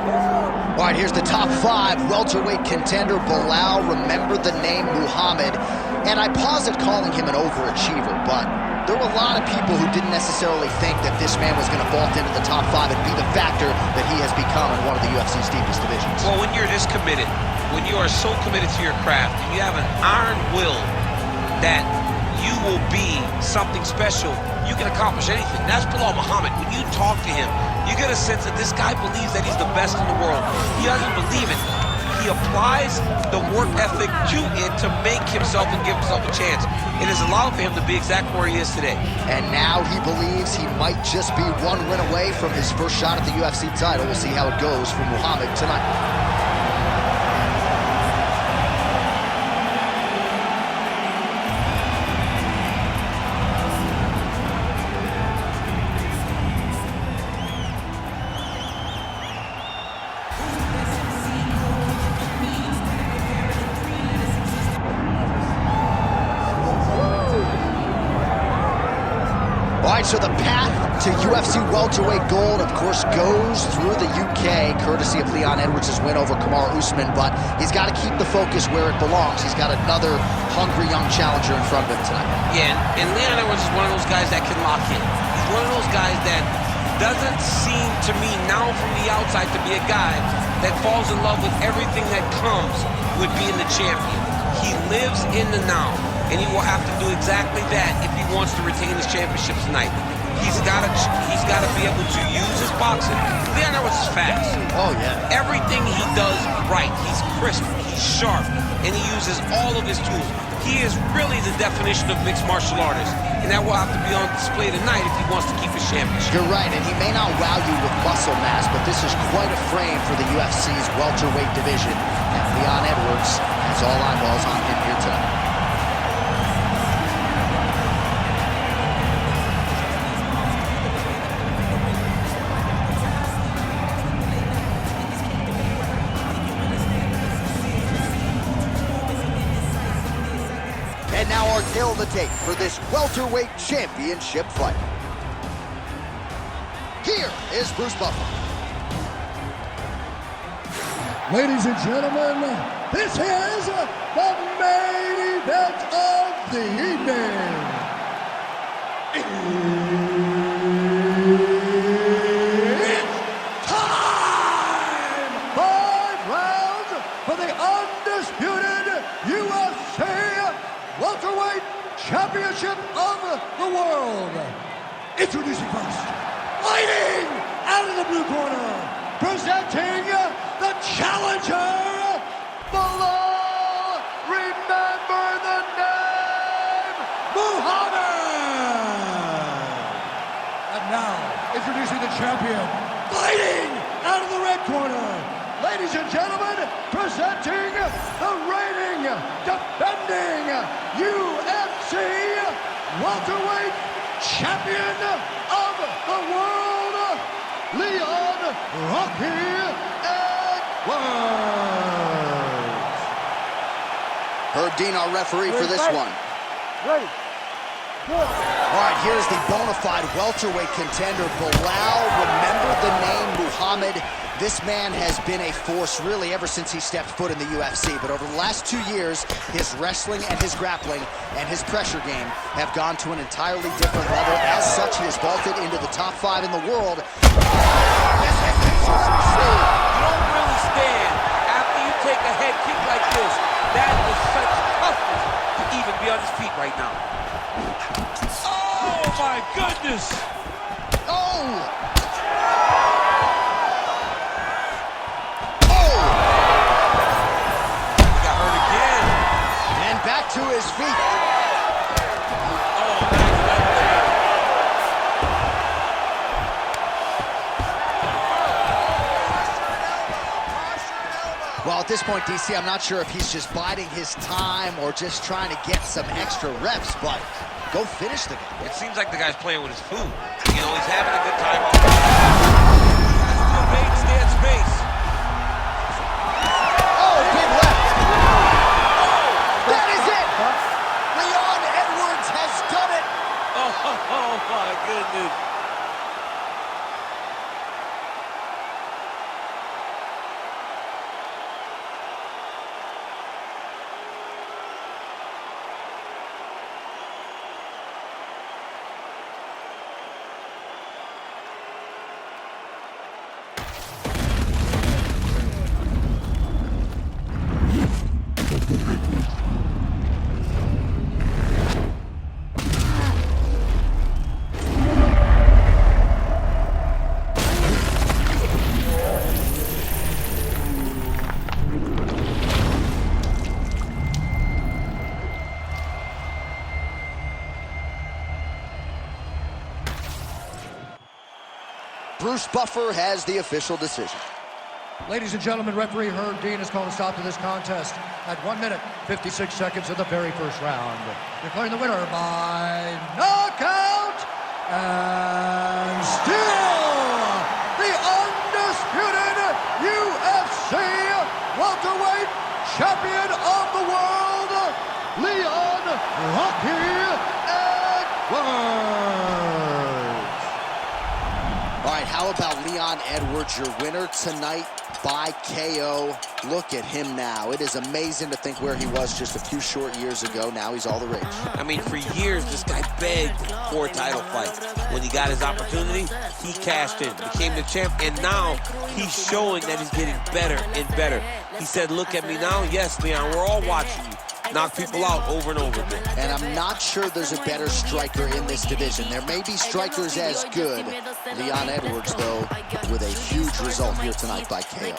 All right, here's the top 5 welterweight contender, Belal. Remember the name Muhammad. And I pause at calling him an overachiever, but there were a lot of people who didn't necessarily think that this man was going to vault into the top 5 and be the factor that he has become in one of the UFC's deepest divisions. Well, when you're this committed, when you are so committed to your craft, and you have an iron will that you will be something special, you can accomplish anything. That's Belal Muhammad. When you talk to him, you get a sense that this guy believes that he's the best in the world. He doesn't believe it. He applies the work ethic to it to make himself and give himself a chance. It has allowed for him to be exactly where he is today. And now he believes he might just be one win away from his first shot at the UFC title. We'll see how it goes for Muhammad tonight. All right, so the path to UFC welterweight gold, of course, goes through the UK, courtesy of Leon Edwards' win over Kamaru Usman, but he's got to keep the focus where it belongs. He's got another hungry young challenger in front of him tonight. Yeah, and Leon Edwards is one of those guys that can lock in. He's one of those guys that doesn't seem to me now from the outside to be a guy that falls in love with everything that comes with being the champion. He lives in the now. And he will have to do exactly that if he wants to retain his championship tonight. He's got to be able to use his boxing. Leon Edwards is fast. Oh, yeah. Everything he does right. He's crisp, he's sharp, and he uses all of his tools. He is really the definition of mixed martial artist, and that will have to be on display tonight if he wants to keep his championship. You're right, and he may not wow you with muscle mass, but this is quite a frame for the UFC's welterweight division, and Leon Edwards has all eyeballs on him here tonight. And now our tale of the tape for this welterweight championship fight. Here is Bruce Buffer. Ladies and gentlemen, this is the main event of the evening. It's time! 5 rounds for the undisputed UFC welterweight championship of the world. Introducing first, fighting out of the blue corner, presenting the challenger, Belal. Remember the name, Muhammad. And now, introducing the champion, fighting out of the red corner, ladies and gentlemen, presenting the reigning, defending UFC welterweight champion of the world, Leon Rocky Edwards. Herb Dean, our referee for this one. Ready. Good. All right, here's the bona fide welterweight contender, Belal. Remember the name Muhammad. This man has been a force really ever since he stepped foot in the UFC, but over the last 2 years, his wrestling and his grappling and his pressure game have gone to an entirely different level. As such, he has vaulted into the top 5 in the world. You don't really stand after you take a head kick like this. That is such toughness to even be on his feet right now. Oh my goodness! Oh! To his feet. Well, at this point, DC, I'm not sure if he's just biding his time or just trying to get some extra reps, but go finish the game. It seems like the guy's playing with his food. You know, he's having a good time. Stand space. Oh, big left. That is it. Leon Edwards has done it. Oh my goodness. Bruce Buffer has the official decision. Ladies and gentlemen, referee Herb Dean has called a stop to this contest at 1 minute, 56 seconds of the very first round. Declaring the winner by knockout and still the undisputed UFC welterweight champion of the world, Leon Rocky Edwards. All right, how about Leon Edwards, your winner tonight by KO? Look at him now. It is amazing to think where he was just a few short years ago. Now he's all the rage. I mean, for years, this guy begged for a title fight. When he got his opportunity, he cashed in, became the champ, and now he's showing that he's getting better and better. He said, look at me now. Yes, Leon, we're all watching you. Knock people out over and over again. And I'm not sure there's a better striker in this division. There may be strikers as good. Leon Edwards, though, with a huge result here tonight by KO.